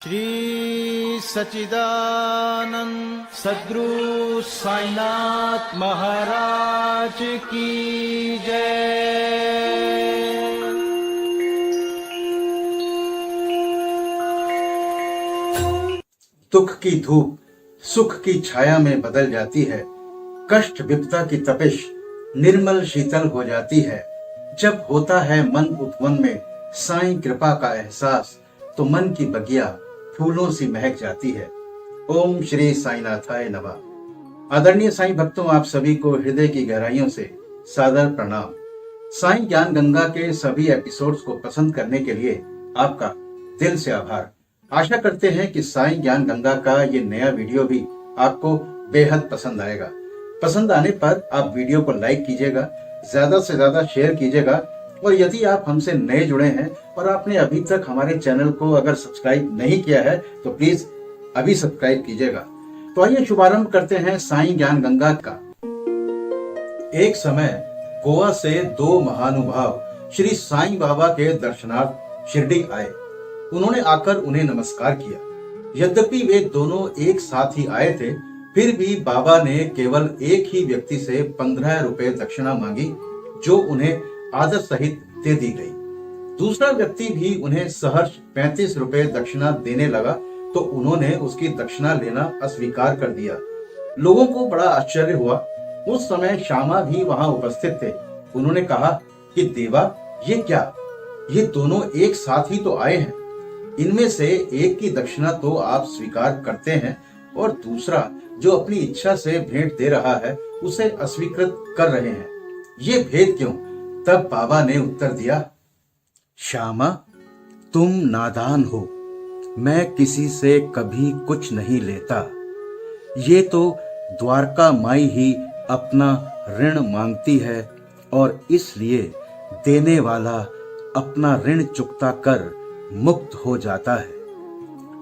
श्री सच्चिदानंद सद्गुरु साईनाथ महाराज की जय। दुख की धूप सुख की छाया में बदल जाती है। कष्ट विपदा की तपिश निर्मल शीतल हो जाती है। जब होता है मन उपवन में साईं कृपा का एहसास, तो मन की बगिया फूलों सी महक जाती है। ओम श्री साईनाथाय नमः। आदरणीय साईं भक्तों, आप सभी को हृदय की गहराइयों से सादर प्रणाम। साईं ज्ञान गंगा के सभी एपिसोड्स को पसंद करने के लिए आपका दिल से आभार। आशा करते हैं कि साईं ज्ञान गंगा का ये नया वीडियो भी आपको बेहद पसंद आएगा। पसंद आने पर आप वीडियो को लाइक कीजिएगा, ज्यादा से ज्यादा शेयर कीजिएगा, और यदि आप हमसे नए जुड़े हैं और आपने अभी तक हमारे चैनल को अगर सब्सक्राइब नहीं किया है तो प्लीज अभी सब्सक्राइब कीजिएगा। तो आइए शुभारंभ करते हैं साईं ज्ञान गंगा का। एक समय गोवा से दो महानुभाव श्री साईं बाबा के दर्शनार्थ शिरडी आए। उन्होंने आकर उन्हें नमस्कार किया। यद्यपि वे दोनों एक साथ ही आए थे, फिर भी बाबा ने केवल एक ही व्यक्ति से 15 रुपए दक्षिणा मांगी, जो उन्हें आदर सहित दे दी गई। दूसरा व्यक्ति भी उन्हें सहर्ष 35 रुपए दक्षिणा देने लगा, तो उन्होंने उसकी दक्षिणा लेना अस्वीकार कर दिया। लोगों को बड़ा आश्चर्य हुआ। उस समय श्यामा भी वहां उपस्थित थे। उन्होंने कहा कि देवा, ये क्या? ये दोनों एक साथ ही तो आए हैं। इनमें से एक की दक्षिणा तो आप स्वीकार करते हैं और दूसरा जो अपनी इच्छा से भेंट दे रहा है उसे अस्वीकृत कर रहे हैं। ये भेद क्यों? तब बाबा ने उत्तर दिया, श्यामा, तुम नादान हो। मैं किसी से कभी कुछ नहीं लेता। ये तो द्वारका माई ही अपना ऋण मांगती है और इसलिए देने वाला अपना ऋण चुकता कर मुक्त हो जाता है।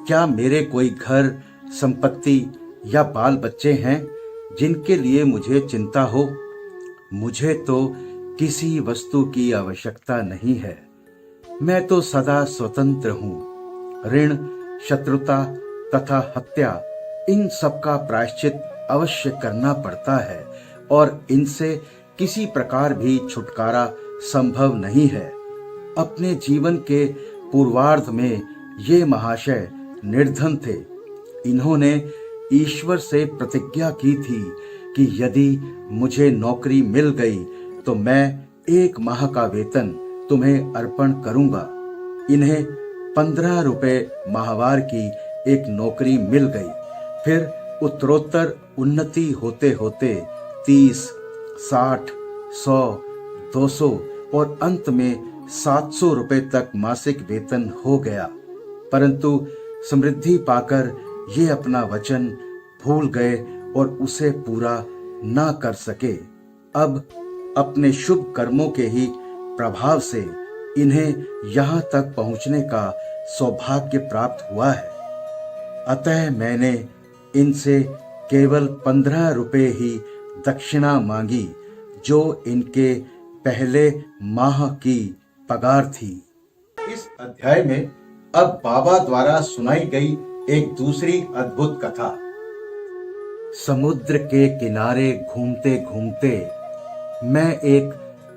क्या मेरे कोई घर, संपत्ति या बाल बच्चे हैं जिनके लिए मुझे चिंता हो? मुझे तो किसी वस्तु की आवश्यकता नहीं है। मैं तो सदा स्वतंत्र हूँ। ऋण, शत्रुता तथा हत्या, इन सब का प्रायश्चित अवश्य करना पड़ता है और इनसे किसी प्रकार भी छुटकारा संभव नहीं है। अपने जीवन के पूर्वार्ध में ये महाशय निर्धन थे। इन्होंने ईश्वर से प्रतिज्ञा की थी कि यदि मुझे नौकरी मिल गई तो मैं 1 माह का वेतन तुम्हें अर्पण करूंगा। इन्हें 15 रुपए माहवार की एक नौकरी मिल गई। फिर उत्तरोत्तर उन्नति होते होते 30, 60, 100, 200 और अंत में 700 रुपए तक मासिक वेतन हो गया। परंतु समृद्धि पाकर ये अपना वचन भूल गए और उसे पूरा ना कर सके। अब अपने शुभ कर्मों के ही प्रभाव से इन्हें यहाँ तक पहुँचने का सौभाग्य प्राप्त हुआ है। अतः मैंने इनसे केवल 15 रुपए ही दक्षिणा मांगी, जो इनके पहले माह की पगार थी। इस अध्याय में अब बाबा द्वारा सुनाई गई एक दूसरी अद्भुत कथा। समुद्र के किनारे घूमते घूमते मैं एक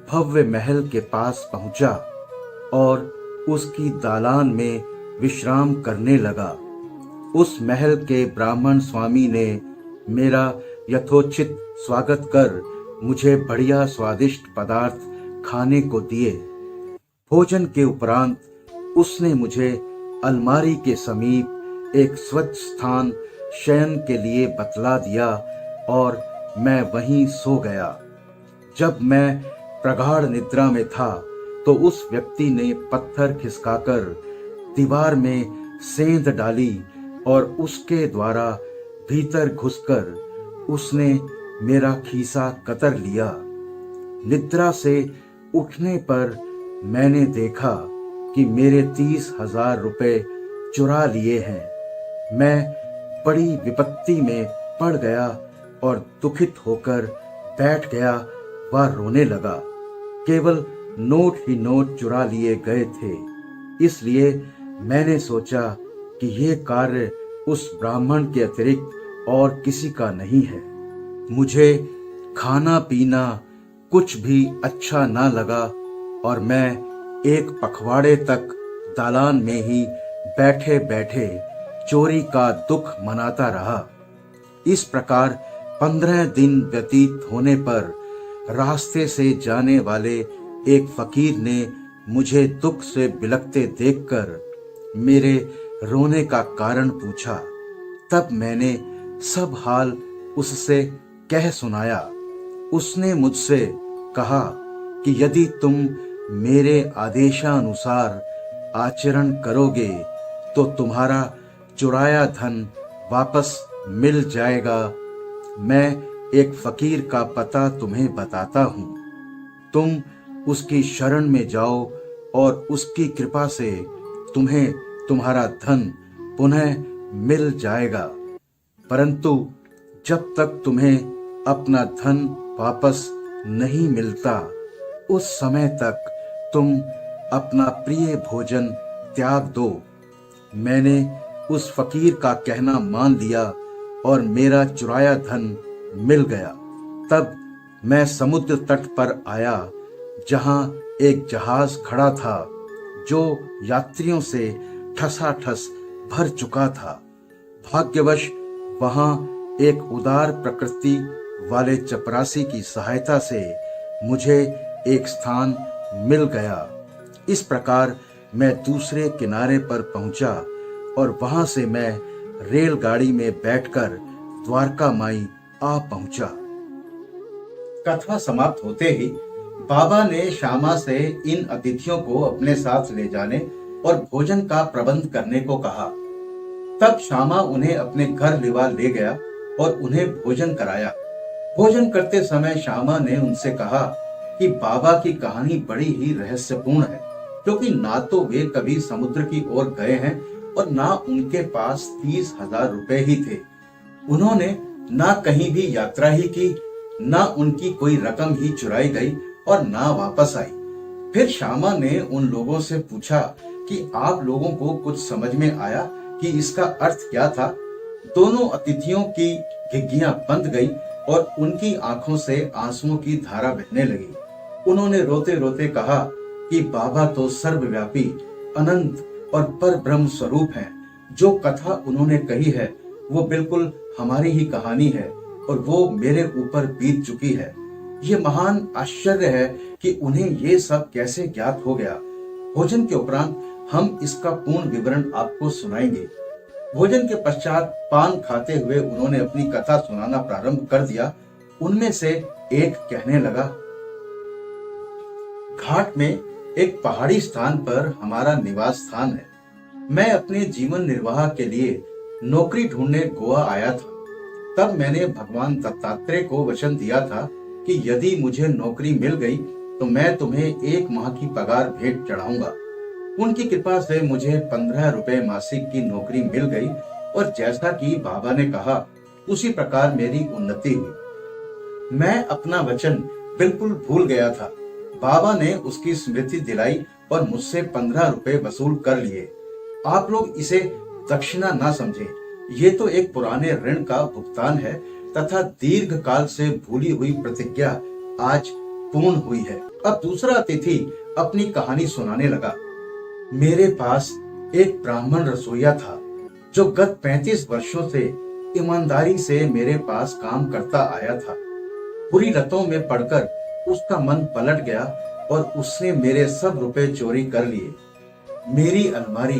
भव्य महल के पास पहुंचा और उसकी दालान में विश्राम करने लगा। उस महल के ब्राह्मण स्वामी ने मेरा यथोचित स्वागत कर मुझे बढ़िया स्वादिष्ट पदार्थ खाने को दिए। भोजन के उपरांत उसने मुझे अलमारी के समीप एक स्वच्छ स्थान शयन के लिए बतला दिया और मैं वहीं सो गया। जब मैं प्रगाढ़ निद्रा में था तो उस व्यक्ति ने पत्थर खिसकाकर दीवार में सेंध डाली और उसके द्वारा भीतर घुसकर उसने मेरा खीसा कतर लिया। निद्रा से उठने पर मैंने देखा कि मेरे 30,000 रुपए चुरा लिए हैं। मैं बड़ी विपत्ति में पड़ गया और दुखित होकर बैठ गया व रोने लगा। केवल नोट ही नोट चुरा लिए गए थे, इसलिए मैंने सोचा कि ये कार्य उस ब्राह्मण के अतिरिक्त और किसी का नहीं है। मुझे खाना पीना कुछ भी अच्छा ना लगा और मैं एक पखवाड़े तक दालान में ही बैठे बैठे चोरी का दुख मनाता रहा। इस प्रकार 15 दिन व्यतीत होने पर रास्ते से जाने वाले एक फकीर ने मुझे दुख से बिलखते देखकर मेरे रोने का कारण पूछा। तब मैंने सब हाल उससे कह सुनाया। उसने मुझसे कहा कि यदि तुम मेरे आदेशानुसार आचरण करोगे तो तुम्हारा चुराया धन वापस मिल जाएगा। मैं एक फकीर का पता तुम्हें बताता हूँ, तुम उसकी शरण में जाओ और उसकी कृपा से तुम्हें तुम्हारा धन पुनः मिल जाएगा। परंतु जब तक तुम्हें अपना धन वापस नहीं मिलता उस समय तक तुम अपना प्रिय भोजन त्याग दो। मैंने उस फकीर का कहना मान लिया और मेरा चुराया धन मिल गया। तब मैं समुद्र तट पर आया जहां एक जहाज खड़ा था जो यात्रियों से ठसाठस भर चुका था। भाग्यवश वहां एक उदार प्रकृति वाले चपरासी की सहायता से मुझे एक स्थान मिल गया। इस प्रकार मैं दूसरे किनारे पर पहुंचा और वहां से मैं रेलगाड़ी में बैठकर द्वारका माई आ पहुंचा। कथा समाप्त होते ही बाबा ने श्यामा से इन अतिथियों को अपने साथ ले जाने और भोजन का प्रबंध करने को कहा। तब श्यामा उन्हें अपने घर लिवा ले गया और उन्हें भोजन कराया। भोजन करते समय श्यामा ने उनसे कहा कि बाबा की कहानी बड़ी ही रहस्यपूर्ण है, क्योंकि ना तो वे कभी समुद्र की ओर गए हैं और ना उनके पास 30,000 रुपए ही थे। उन्होंने ना कहीं भी यात्रा ही की, ना उनकी कोई रकम ही चुराई गई और ना वापस आई। फिर श्यामा ने उन लोगों से पूछा कि आप लोगों को कुछ समझ में आया कि इसका अर्थ क्या था। दोनों अतिथियों की घिघियां बंद गई और उनकी आंखों से आंसुओं की धारा बहने लगी। उन्होंने रोते रोते कहा कि बाबा तो सर्वव्यापी, अनंत और पर ब्रह्म स्वरूप हैं। जो कथा उन्होंने कही है वो बिल्कुल हमारी ही कहानी है और वो मेरे ऊपर बीत चुकी है। ये महान आश्चर्य है कि उन्हें ये सब कैसे ज्ञात हो गया। भोजन के उपरांत हम इसका पूर्ण विवरण आपको सुनाएंगे। भोजन के पश्चात पान खाते हुए उन्होंने अपनी कथा सुनाना प्रारंभ कर दिया। उनमें से एक कहने लगा, घाट में एक पहाड़ी स्थान पर हमारा निवास स्थान है। मैं अपने जीवन निर्वाह के लिए नौकरी ढूंढने गोवा आया था। तब मैंने भगवान दत्तात्रेय को वचन दिया था कि यदि मुझे नौकरी मिल गई तो मैं तुम्हें 1 माह की पगार भेंट चढ़ाऊंगा। उनकी कृपा से मुझे 15 रुपए मासिक की नौकरी मिल गई और जैसा कि बाबा ने कहा उसी प्रकार मेरी उन्नति हुई। मैं अपना वचन बिल्कुल भूल गया था। बाबा ने उसकी स्मृति दिलाई और मुझसे 15 रुपए वसूल कर लिए। आप लोग इसे दक्षिणा ना समझें, ये तो एक पुराने ऋण का भुगतान है तथा दीर्घ काल से भूली हुई प्रतिज्ञा आज पूर्ण हुई है। अब दूसरा अतिथि अपनी कहानी सुनाने लगा। मेरे पास एक ब्राह्मण रसोइया था जो गत 35 वर्षों से ईमानदारी से मेरे पास काम करता आया था। बुरी लतों में पड़कर उसका मन पलट गया और उसने मेरे सब रुपए चोरी कर लिए। मेरी अलमारी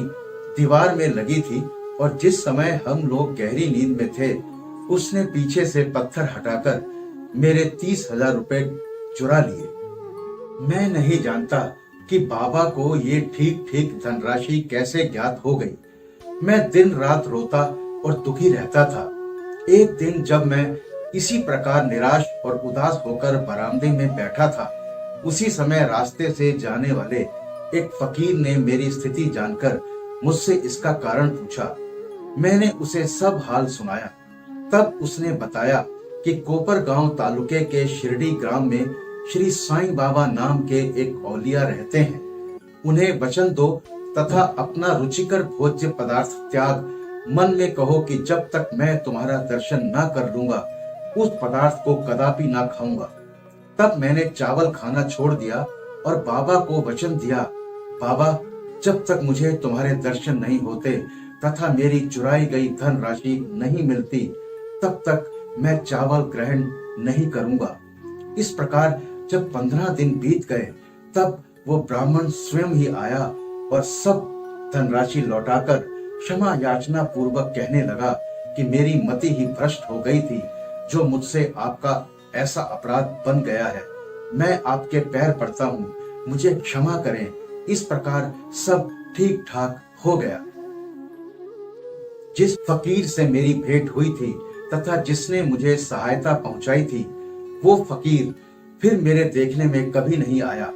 दीवार में लगी थी और जिस समय हम लोग गहरी नींद में थे उसने पीछे से पत्थर हटाकर मेरे 30,000 रुपए चुरा लिए। मैं नहीं जानता कि बाबा को ये ठीक ठीक धनराशि कैसे ज्ञात हो गई। मैं दिन रात रोता और दुखी रहता था। एक दिन जब मैं इसी प्रकार निराश और उदास होकर बरामदे में बैठा था, उसी समय रास्ते से जाने वाले एक फकीर ने मेरी स्थिति जानकर मुझसे इसका कारण पूछा। मैंने उसे सब हाल सुनाया। तब उसने बताया कि कोपरगांव तालुके के शिरडी ग्राम में श्री साईं बाबा नाम के एक औलिया रहते हैं। उन्हें वचन दो तथा अपना रुचिकर भोज्य पदार्थ त्याग मन में कहो कि जब तक मैं तुम्हारा दर्शन ना कर लूंगा उस पदार्थ को कदापि ना खाऊंगा। तब मैंने चावल खाना छोड़ दिया और बाबा को वचन दिया, बाबा जब तक मुझे तुम्हारे दर्शन नहीं होते तथा मेरी चुराई गई धन राशि नहीं मिलती तब तक मैं चावल ग्रहण नहीं करूंगा। इस प्रकार जब 15 दिन बीत गए तब वो ब्राह्मण स्वयं ही आया और सब धनराशि लौटाकर क्षमा याचना पूर्वक कहने लगा कि मेरी मति ही भ्रष्ट हो गई थी, जो मुझसे आपका ऐसा अपराध बन गया है। मैं आपके पैर पड़ता हूँ, मुझे क्षमा करें। इस प्रकार सब ठीक ठाक हो गया। जिस फकीर से मेरी भेंट हुई थी तथा जिसने मुझे सहायता पहुंचाई थी, वो फकीर फिर मेरे देखने में कभी नहीं आया।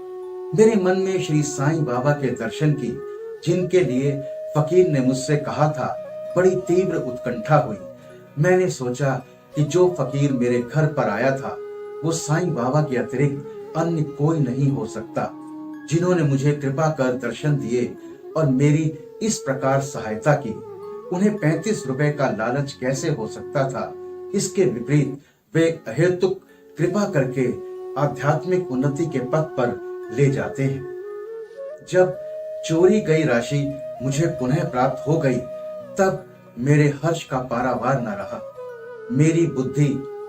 मेरे मन में श्री साईं बाबा के दर्शन की, जिनके लिए फकीर ने मुझसे कहा था, बड़ी तीव्र उत्कंठा हुई। मैंने सोचा कि जो फकीर मेरे घर पर आया था वो साईं बाबा के अतिरिक्त अन्य कोई नहीं हो सकता, जिन्होंने मुझे कृपा कर दर्शन दिए और मेरी इस प्रकार सहायता की। उन्हें 35 रुपए का लालच कैसे हो सकता था। इसके विपरीत वे अहेतुक कृपा करके आध्यात्मिक उन्नति के पथ पर ले जाते हैं। जब चोरी गई राशि मुझे पुनः प्राप्त हो गई तब मेरे हर्ष का पारावार न रहा। मेरी बुद्धि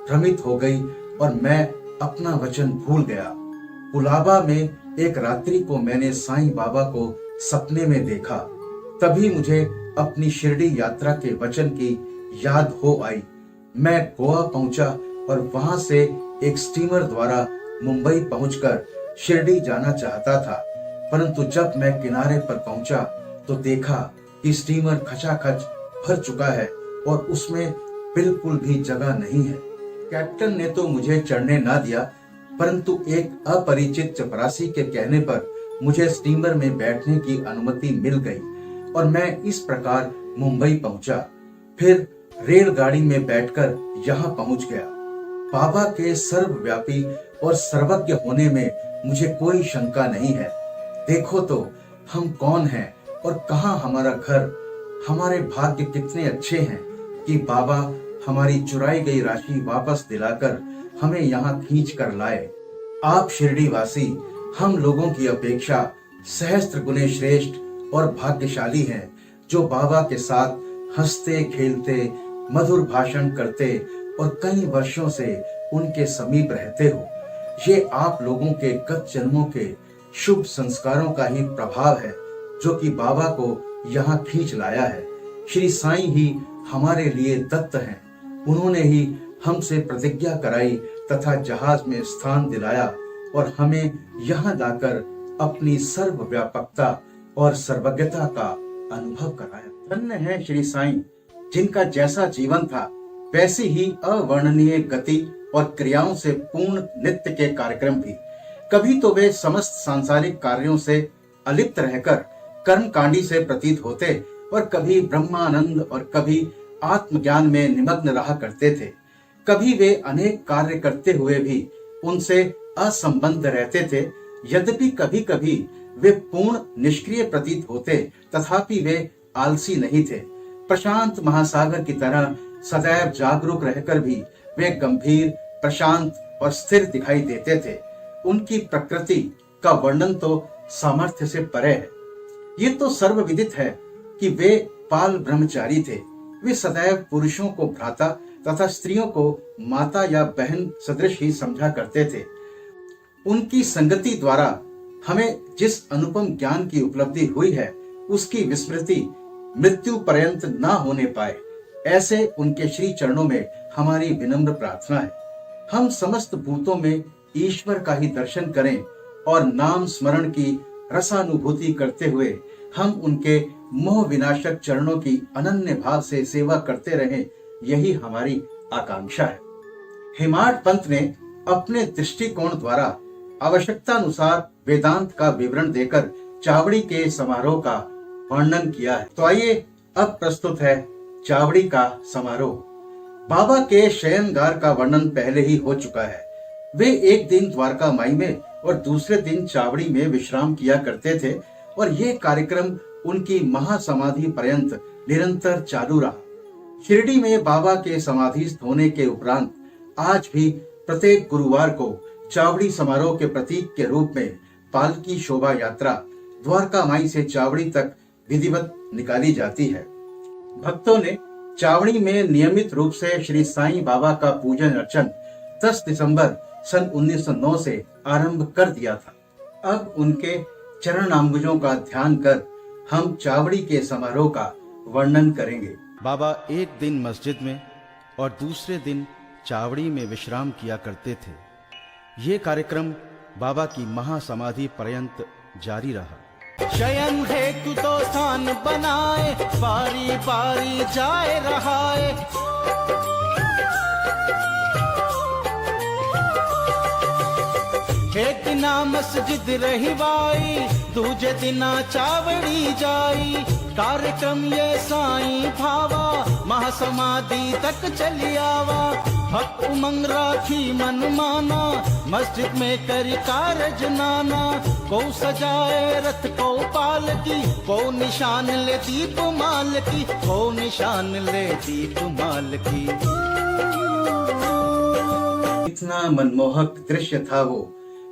भ्रमित हो गई और मैं अपना वचन भूल गया। कुलाबा में एक रात्रि को मैंने साईं बाबा को सपने में देखा। तभी मुझे अपनी शिरडी यात्रा के वचन की याद हो आई। मैं गोवा पहुंचा और वहां से एक स्टीमर द्वारा मुंबई पहुंचकर शिरडी जाना चाहता था, परंतु जब मैं किनारे पर पहुंचा तो देखा कि स्टीमर खचाखच भर चुका है और उसमें बिल्कुल भी जगह नहीं है। कैप्टन ने तो मुझे चढ़ने ना दिया, परंतु एक अपरिचित चपरासी के कहने पर मुझे स्टीमर में बैठने की अनुमति मिल गई और मैं इस प्रकार मुंबई पहुंचा। फिर रेलगाड़ी में बैठकर यहाँ पहुंच गया। बाबा के सर्वव्यापी और सर्वज्ञ होने में मुझे कोई शंका नहीं है। देखो तो हम कौन हैं और कहाँ हमारा घर। हमारे भाग्य कितने अच्छे हैं कि बाबा हमारी चुराई गई राशि वापस दिलाकर हमें यहाँ खींच कर लाए। आप शिरडी वासी हम लोगों की अपेक्षा सहस्त्र गुने श्रेष्ठ और भाग्यशाली हैं, जो बाबा के साथ हंसते खेलते मधुर भाषण करते और कई वर्षों से उनके समीप रहते हो। ये आप लोगों के गत जन्मों के शुभ संस्कारों का ही प्रभाव है, जो कि बाबा को यहाँ खींच लाया है। श्री साईं ही हमारे लिए दत्त हैं। उन्होंने ही हमसे प्रतिज्ञा कराई तथा जहाज में स्थान दिलाया और हमें यहाँ लाकर अपनी सर्वव्यापकता और सर्वज्ञता का अनुभव कराया। धन्य है श्री साईं, जिनका जैसा जीवन था वैसी ही अवर्णनीय गति और क्रियाओं से पूर्ण नित्य के कार्यक्रम भी। कभी तो वे समस्त सांसारिक कार्यों से अलिप्त रहकर कर्मकांडी से प्रतीत होते और कभी ब्रह्मानंद और कभी आत्मज्ञान में निमग्न रहा करते थे। कभी वे अनेक कार्य करते हुए भी उनसे असंबद्ध रहते थे। यद्यपि कभी कभी वे पूर्ण निष्क्रिय प्रतीत होते, तथापि वे आलसी नहीं थे। प्रशांत महासागर की तरह सदैव जागरूक रहकर भी वे गंभीर, प्रशांत और स्थिर दिखाई देते थे। उनकी प्रकृति का वर्णन तो सामर्थ्य से परे है। ये तो सर्वविदित है कि वे बाल ब्रह्मचारी थे। वे सदैव पुरुषों को भ्राता तथा स्त्रियों को माता या बहन सदृश ही समझा करते थे। उनकी संगति द्वारा हमें जिस अनुपम ज्ञान की उपलब्धि हुई है, उसकी विस्मृति मृत्यु पर्यंत ना होने पाए, ऐसे उनके श्री चरणों में हमारी विनम्र प्रार्थना है। हम समस्त भूतों में ईश्वर का ही दर्शन करें और नाम स्मरण की रसानुभूति करते हुए हम उनके मोह विनाशक चरणों की अनन्य भाव से सेवा करते रहें, यही हमारी आकांक्षा है। हेमाड पंत ने अपने दृष्टिकोण द्वारा आवश्यकता अनुसार वेदांत का विवरण देकर चावड़ी के समारोह का वर्णन किया है। तो आइए अब प्रस्तुत है चावड़ी का समारोह। बाबा के शयनगार का वर्णन पहले ही हो चुका है। वे एक दिन द्वारका माई में और दूसरे दिन चावड़ी में विश्राम किया करते थे और ये कार्यक्रम उनकी महासमाधि पर्यंत निरंतर चालू रहा। शिरडी में बाबा के समाधिस्थ होने के उपरांत आज भी प्रत्येक गुरुवार को चावड़ी समारोह के प्रतीक के रूप में पालकी शोभा यात्रा द्वारका माई से चावड़ी तक विधिवत निकाली जाती है। भक्तों ने चावड़ी में नियमित रूप से श्री साईं बाबा का पूजन अर्चन 10 दिसंबर सन 1909 से आरंभ कर दिया था। अब उनके चरणाम्बुजों का ध्यान कर हम चावड़ी के समारोह का वर्णन करेंगे। बाबा एक दिन मस्जिद में और दूसरे दिन चावड़ी में विश्राम किया करते थे। ये कार्यक्रम बाबा की महासमाधि पर्यंत जारी रहा। शयन हेतु तो स्थान बनाए, बारी बारी जाए रहाए। एक दिना मस्जिद रहिवाई, दूजे दिना चावड़ी जाई। कार्यक्रम ये साईं भावा, महासमाधि तक चली आवा। भक्त उमंग राखी मन माना, मस्जिद में करी कारज नाना। को सजाए रथ को पालकी, को निशान ले दीप माल की, को निशान ले दीप माल की। इतना मनमोहक दृश्य था वो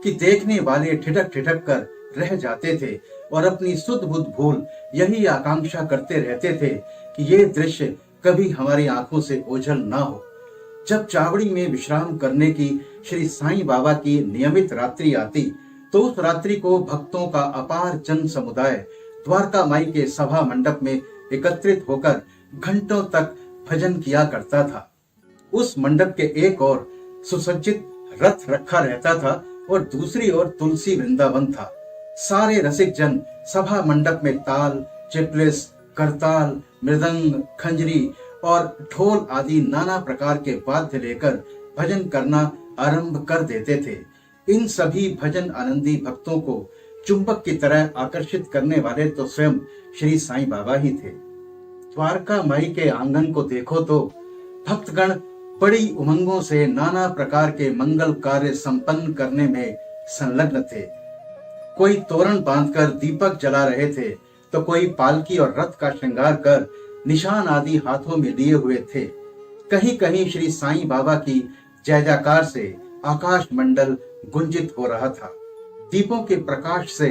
कि देखने वाले ठिठक ठिठक कर रह जाते थे और अपनी सुध बुध भूल यही आकांक्षा करते रहते थे कि ये दृश्य कभी हमारी आंखों से ओझल ना हो। जब चावड़ी में विश्राम करने की श्री साईं बाबा की नियमित रात्रि आती तो उस रात्रि को भक्तों का अपार जन समुदाय द्वारका माई के सभा मंडप में एकत्रित होकर घंटों तक भजन किया करता था। उस मंडप के एक ओर सुसज्जित रथ रखा रहता था और दूसरी ओर तुलसी वृंदावन था। सारे रसिक जन सभा मंडप में ताल, चिपलिस, करताल, मृदंग, खंजरी और ढोल आदि नाना प्रकार के वाद्य लेकर भजन करना आरंभ कर देते थे। इन सभी भजन आनंदी भक्तों को चुंबक की तरह आकर्षित करने वाले तो स्वयं श्री साईं बाबा ही थे। द्वारका माई के आंगन को देखो तो भक्तगण बड़ी उमंगों से नाना प्रकार के मंगल कार्य संपन्न करने में संलग्न थे। कोई तोरण बांधकर दीपक जला रहे थे तो कोई पालकी और रथ का श्रृंगार कर निशान आदि हाथों में लिए हुए थे। कहीं कहीं श्री साईं बाबा की जय जयकार से आकाश मंडल गुंजित हो रहा था। दीपों के प्रकाश से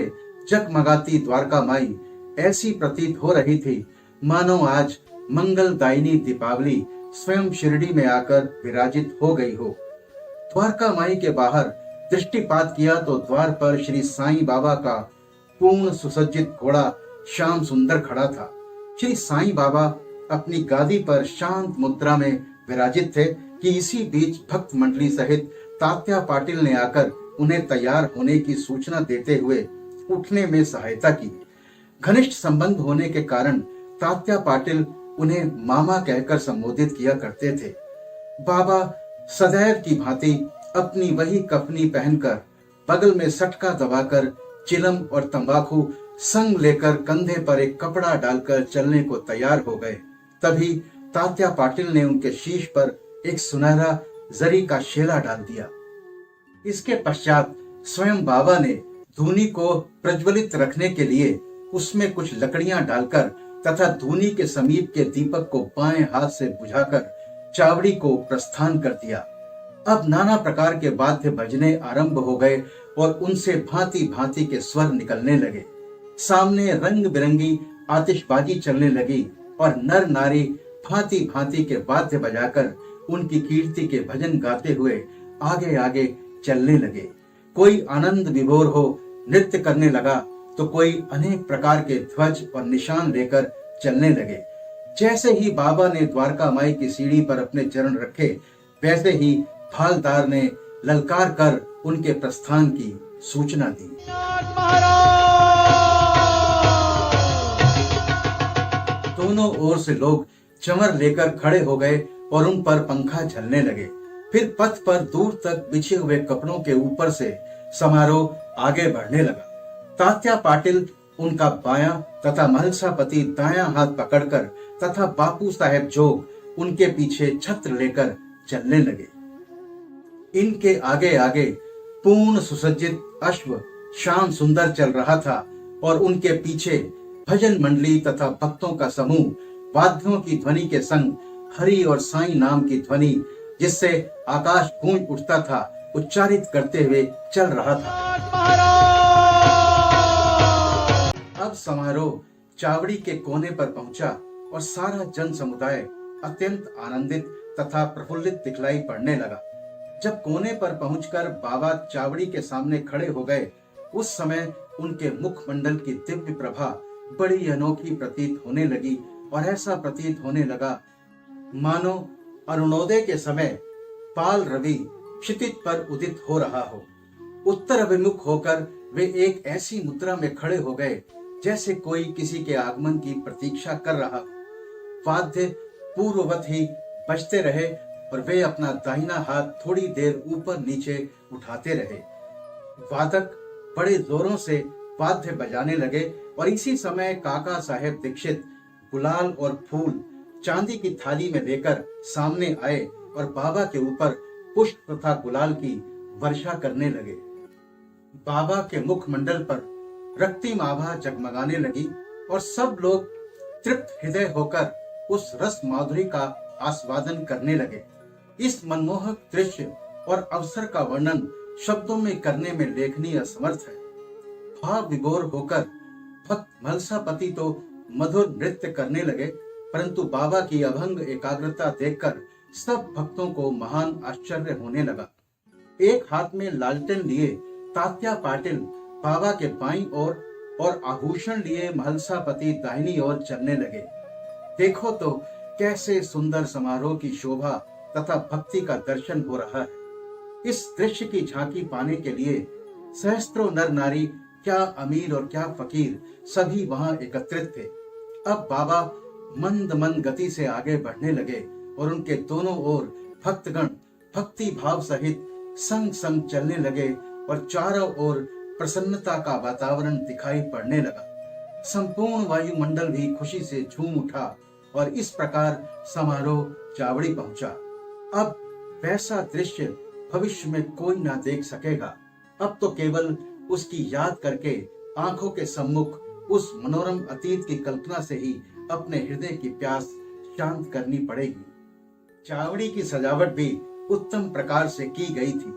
जगमगाती द्वारका माई ऐसी प्रतीत हो रही थी मानो आज मंगलदायिनी दीपावली स्वयं शिरडी में आकर विराजित हो गई हो। द्वारका माई के बाहर दृष्टिपात किया तो द्वार पर श्री साईं बाबा का पूर्ण सुसज्जित घोड़ा श्याम सुंदर खड़ा था। श्री साईं बाबा अपनी गादी पर शांत मुद्रा में विराजित थे कि इसी बीच भक्त मंडली सहित तात्या पाटिल ने आकर उन्हें तैयार होने की सूचना देते हुए उठने में सहायता की। घनिष्ठ संबंध होने के कारण तात्या पाटिल उन्हें मामा कहकर संबोधित किया करते थे। बाबा सदैव की भांति अपनी वही कफनी पहनकर बगल में सटका दबाकर चिलम और तंबाकू संग लेकर कंधे पर एक कपड़ा डालकर चलने को तैयार हो गए। तभी तात्या पाटिल ने उनके शीश पर एक सुनहरा जरी का शेला डाल दिया। इसके पश्चात स्वयं बाबा ने धूनी को प्रज्वलित रखने के लिए उसमें कुछ लकड़ियां डालकर तथा धूनी के समीप के दीपक को बाएं हाथ से बुझाकर चावड़ी को प्रस्थान कर दिया। अब नाना प्रकार के वाद्य बजने आरंभ हो गए और उनसे भांति भांति के स्वर निकलने लगे। सामने रंग बिरंगी आतिशबाजी चलने लगी और नर नारी भांति भांति के वाद्य बजाकर उनकी कीर्ति के भजन गाते हुए आगे आगे चलने लगे। कोई आनंद विभोर हो नृत्य करने लगा तो कोई अनेक प्रकार के ध्वज और निशान लेकर चलने लगे। जैसे ही बाबा ने द्वारका माई की सीढ़ी पर अपने चरण रखे वैसे ही फालदार ने ललकार कर उनके प्रस्थान की सूचना दी। दोनों ओर से लोग चमर लेकर खड़े हो गए और उन पर पंखा झलने लगे। फिर पथ पर दूर तक बिछे हुए कपड़ों के ऊपर से समारोह आगे बढ़ने लगा। तात्या पाटिल उनका बायां तथा महलसापति दायां हाथ पकड़कर तथा बापू साहेब जोग उनके पीछे छत्र लेकर चलने लगे। इनके आगे आगे पूर्ण सुसज्जित अश्व श्याम सुंदर चल रहा था और उनके पीछे भजन मंडली तथा भक्तों का समूह वाद्यों की ध्वनि के संग हरि और साईं नाम की ध्वनि जिससे आकाश गूंज उठता था उच्चारित करते हुए चल रहा था। अब समारोह चावड़ी के कोने पर पहुंचा और सारा जन समुदाय अत्यंत आनंदित तथा प्रफुल्लित दिखलाई पड़ने लगा। जब कोने पर पहुंचकर बाबा चावड़ी के सामने खड़े हो गए, उस समय उनके मुखमंडल की दिव्य प्रभा बड़ी अनोखी प्रतीत होने लगी और ऐसा प्रतीत होने लगा मानो अरुणोदय के समय पाल रवि क्षितिज पर उदित हो रहा हो। उत्तर अभिमुख होकर वे एक ऐसी मुद्रा में खड़े हो गए जैसे कोई किसी के आगमन की प्रतीक्षा कर रहा हो। वाद्य पूर्ववत ही बजते रहे और वे अपना दाहिना हाथ थोड़ी देर ऊपर नीचे उठाते रहे। वादक बड़े जोरों से वाद्य बजाने लगे और इसी समय काका साहेब दीक्षित गुलाल और फूल चांदी की थाली में लेकर सामने आए और बाबा के ऊपर पुष्प तथा गुलाल की वर्षा करने लगे। बाबा के मुखमंडल पर रक्तिम आभा जगमगाने लगी और सब लोग तृप्त हृदय होकर उस रस माधुरी का आस्वादन करने लगे। इस मनमोहक दृश्य और अवसर का वर्णन शब्दों में करने में लेखनी असमर्थ है। भाव विभोर होकर भक्त मलसापति तो मधुर नृत्य करने लगे, परंतु बाबा की अभंग एकाग्रता देखकर सब भक्तों को महान आश्चर्य होने लगा। एक हाथ में लालटेन लिए तात्या पाटिल बाबा के बाईं ओर और आभूषण लिए महलसापति दाहिनी ओर चलने लगे। देखो तो कैसे सुंदर समारोह की शोभा तथा भक्ति का दर्शन हो रहा है। इस दृश्य की झांकी पाने के लिए सहस्त्रों नर नारी, क्या अमीर और क्या फकीर, सभी वहां एकत्रित थे। अब बाबा मंद मंद गति से आगे बढ़ने लगे और उनके दोनों ओर भक्तगण भक्ति भाव सहित संग संग चलने लगे और चारों ओर प्रसन्नता का वातावरण दिखाई पड़ने लगा। संपूर्ण वायुमंडल भी खुशी से झूम उठा और इस प्रकार समारोह चावड़ी पहुंचा। अब वैसा दृश्य भविष्य में कोई ना देख सकेगा। अब तो केवल उसकी याद करके आंखों के सम्मुख उस मनोरम अतीत की कल्पना से ही अपने हृदय की प्यास शांत करनी पड़ेगी। चावड़ी की सजावट भी उत्तम प्रकार से की गई थी।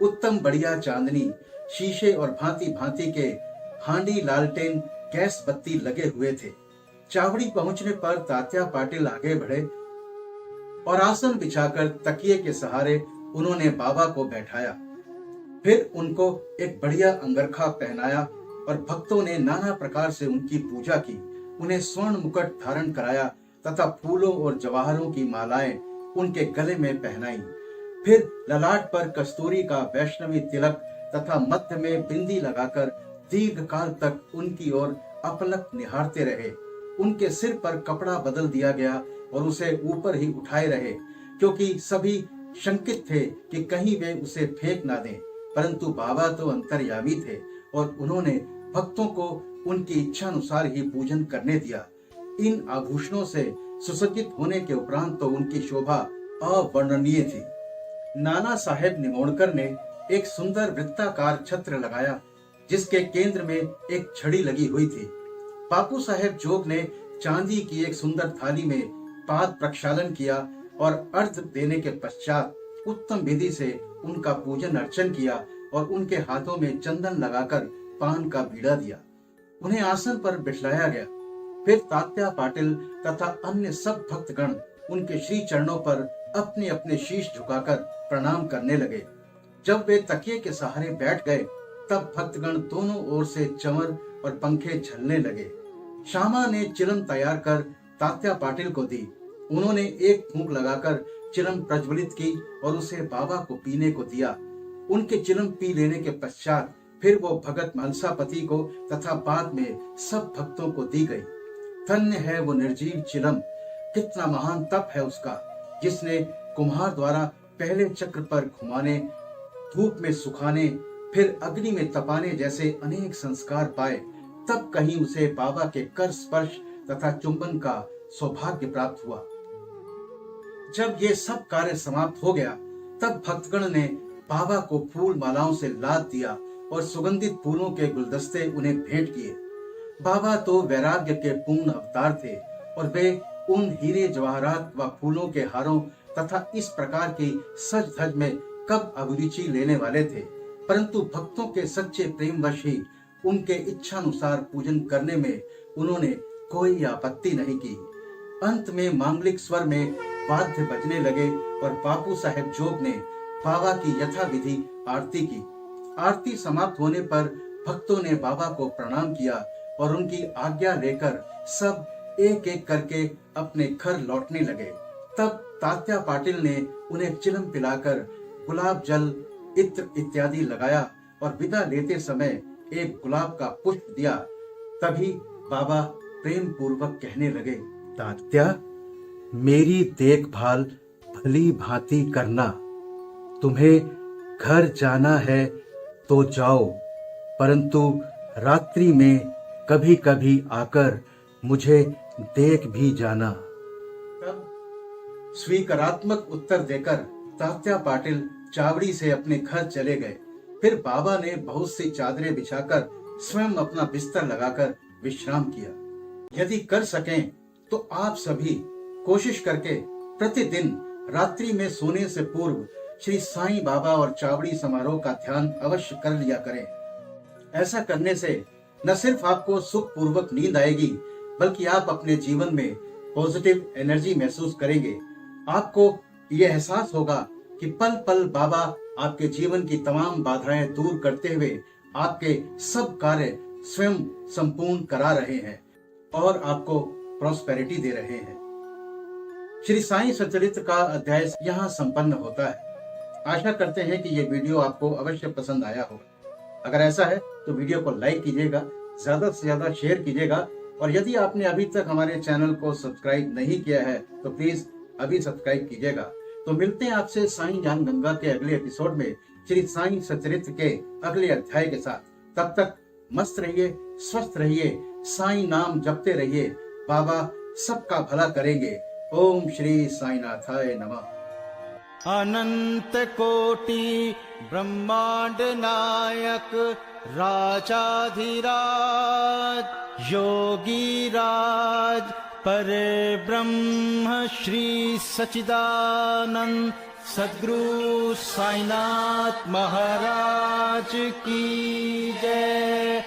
उत्तम बढ़िया चांदनी, शीशे और भांति भांति के हांडी, लालटेन, गैस बत्ती लगे हुए थे। चावड़ी पहुंचने पर तात्या पाटिल आगे बढ़े और आसन बिछाकर तकिए के सहारे उन्होंने बाबा को बैठाया। फिर उनको एक बढ़िया अंगरखा पहनाया और भक्तों ने नाना प्रकार से उनकी पूजा की। उन्हें स्वर्ण मुकुट धारण कराया तथा फूलों और जवाहरों की मालाएं उनके गले में पहनाई। फिर ललाट पर कस्तूरी का वैष्णवी तिलक तथा मध्य में बिंदी लगाकर दीर्घ काल तक उनकी ओर अपलक निहारते रहे। उनके सिर पर कपड़ा बदल दिया गया और उसे ऊपर ही उठाए रहे, क्योंकि सभी शंकित थे कि कहीं वे उसे फेंक ना दें। परंतु बाबा तो अंतर्यामी थे और उन्होंने भक्तों को उनकी इच्छा अनुसार ही पूजन करने दिया। इन आभूषणों से सुसज्जित होने के उपरांत तो उनकी शोभा अवर्णनीय थी। नाना साहेब निमोणकर ने एक सुंदर वृत्ताकार छत्र लगाया, जिसके केंद्र में एक छड़ी लगी हुई थी। बापू साहेब जोग ने चांदी की एक सुंदर थाली में पाद प्रक्षालन किया और अर्घ देने के पश्चात उत्तम विधि से उनका पूजन अर्चन किया और उनके हाथों में चंदन लगाकर पान का बीड़ा दिया। उन्हें आसन पर बिठाया गया। फिर तात्या पाटिल तथा अन्य सब भक्तगण उनके श्री चरणों पर अपने अपने शीश झुकाकर प्रणाम करने लगे। जब वे तकिए के सहारे बैठ गए, तब भक्तगण दोनों ओर से चंवर और पंखे झलने लगे। श्यामा ने चिलम तैयार कर तात्या पाटिल को दी। उन्होंने एक फूंक लगाकर चिलम प्रज्वलित की और उसे बाबा को पीने को दिया। उनके चिलम पी लेने के पश्चात फिर वो भगत महलसापति को तथा बाद में सब भक्तों को दी गई। धन्य है वो निर्जीव चिलम, कितना महान तप है उसका, जिसने कुम्हार द्वारा पहले चक्र पर घुमाने, धूप में सुखाने, फिर अग्नि में तपाने जैसे अनेक संस्कार पाए, तब कहीं उसे बाबा के कर स्पर्श तथा चुंबन का सौभाग्य प्राप्त हुआ। जब ये सब कार्य समाप्त हो गया, तब भक्तगण ने बाबा को फूल मालाओं से लाद दिया और सुगंधित फूलों के गुलदस्ते उन्हें भेंट किए। बाबा तो वैराग्य के पूर्ण अवतार थे और वे उन हीरे जवाहरात व फूलों के हारों तथा इस प्रकार की सज धज में कब अभिरुचि लेने वाले थे, परंतु भक्तों के सच्चे प्रेमवश ही उनके इच्छानुसार पूजन करने में उन्होंने कोई आपत्ति नहीं की। अंत में मांगलिक स्वर में वाद्य बजने लगे और बापू साहेब जोग ने बाबा की यथाविधि आरती की। आरती समाप्त होने पर भक्तों ने बाबा को प्रणाम किया और उनकी आज्ञा लेकर सब एक एक करके अपने घर लौटने लगे। तब तात्या पाटिल ने उन्हें चिलम पिलाकर गुलाब जल, इत्र इत्यादि लगाया और विदा लेते समय एक गुलाब का पुष्प दिया। तभी बाबा प्रेम पूर्वक कहने लगे, तात्या, मेरी देखभाल भली भांति करना। तुम्हें घर जाना है तो जाओ, परंतु रात्रि में कभी कभी आकर मुझे देख भी जाना। तब स्वीकारात्मक उत्तर देकर तात्या पाटिल चावड़ी से अपने घर चले गए। फिर बाबा ने बहुत सी चादरें बिछाकर स्वयं अपना बिस्तर लगाकर विश्राम किया। यदि कर सकें तो आप सभी कोशिश करके प्रतिदिन रात्रि में सोने से पूर्व श्री साईं बाबा और चावड़ी समारोह का ध्यान अवश्य कर लिया करें। ऐसा करने से न सिर्फ आपको सुख पूर्वक नींद आएगी, बल्कि आप अपने जीवन में पॉजिटिव एनर्जी महसूस करेंगे। आपको यह एहसास होगा कि पल पल बाबा आपके जीवन की तमाम बाधाएं दूर करते हुए आपके सब कार्य स्वयं संपूर्ण करा रहे हैं और आपको प्रॉस्पेरिटी दे रहे हैं। श्री साईं सच्चरित्र का अध्याय यहाँ संपन्न होता है। आशा करते हैं कि ये वीडियो आपको अवश्य पसंद आया होगा। अगर ऐसा है तो वीडियो को लाइक कीजिएगा, ज्यादा से ज्यादा शेयर कीजिएगा और यदि आपने अभी तक हमारे चैनल को सब्सक्राइब नहीं किया है तो प्लीज अभी सब्सक्राइब कीजिएगा। तो मिलते हैं आपसे साईं ज्ञान गंगा के अगले एपिसोड में श्री साईं सच्चरित्र के अगले अध्याय के साथ। तब तक मस्त रहिए, स्वस्थ रहिए, साईं नाम जपते रहिए। बाबा सबका भला करेंगे। ओम श्री साईनाथाय नमः। अनंत कोटि ब्रह्मांड नायक राजाधिराज योगी राज परे ब्रह्म श्री सच्चिदानंद सद्गुरु साईनाथ महाराज की जय।